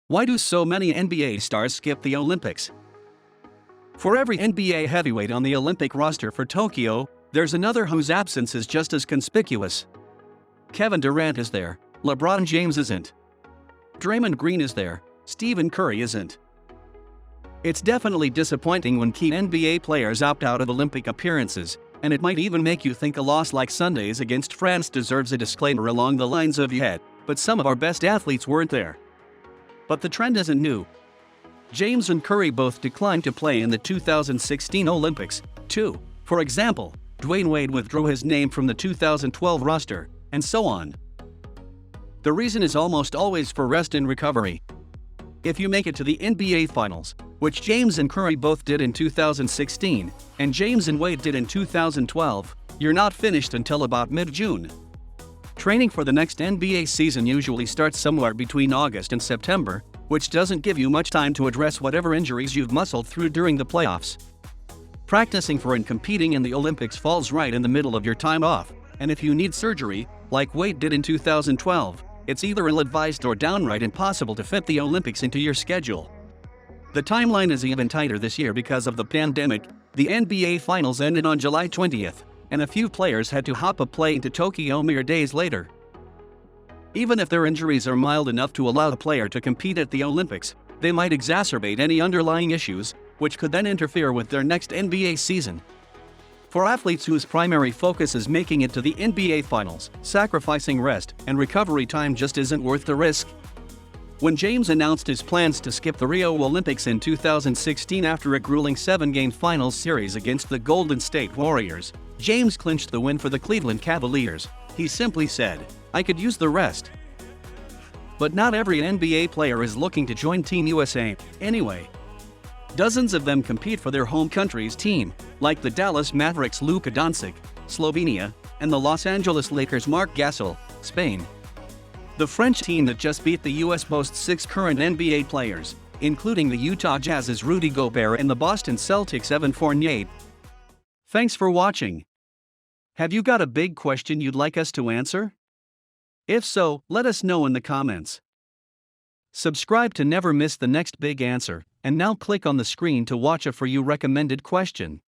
Why do so many NBA stars skip the Olympics? For every NBA heavyweight on the Olympic roster for Tokyo, there's another whose absence is just as conspicuous. Kevin Durant is there, LeBron James isn't. Draymond Green is there, Stephen Curry isn't. It's definitely disappointing when key NBA players opt out of Olympic appearances, and it might even make you think a loss like Sunday's against France deserves a disclaimer along the lines of "Yeah, but some of our best athletes weren't there." But the trend isn't new. James and Curry both declined to play in the 2016 Olympics, too. For example, Dwayne Wade withdrew his name from the 2012 roster, and so on. The reason is almost always for rest and recovery. If you make it to the NBA Finals, which James and Curry both did in 2016, and James and Wade did in 2012, you're not finished until about mid-June. Training for the next NBA season usually starts somewhere between August and September, which doesn't give you much time to address whatever injuries you've muscled through during the playoffs. Practicing for and competing in the Olympics falls right in the middle of your time off, and if you need surgery, like Wade did in 2012, it's either ill-advised or downright impossible to fit the Olympics into your schedule. The timeline is even tighter this year because of the pandemic. The NBA Finals ended on July 20th, and a few players had to hop a plane to Tokyo mere days later. Even if their injuries are mild enough to allow the player to compete at the Olympics, they might exacerbate any underlying issues, which could then interfere with their next NBA season. For athletes whose primary focus is making it to the NBA Finals, sacrificing rest and recovery time just isn't worth the risk. When James announced his plans to skip the Rio Olympics in 2016 after a grueling 7-game finals series against the Golden State Warriors, James clinched the win for the Cleveland Cavaliers. He simply said, "I could use the rest." But not every NBA player is looking to join Team USA, anyway. Dozens of them compete for their home country's team, like the Dallas Mavericks' Luka Doncic, Slovenia, and the Los Angeles Lakers' Marc Gasol, Spain. The French team that just beat the US boasts 6 current NBA players, including the Utah Jazz's Rudy Gobert and the Boston Celtics' Evan Fournier. Thanks for watching. Have you got a big question you'd like us to answer? If so, let us know in the comments. Subscribe to never miss the next big answer, and now click on the screen to watch a For You recommended question.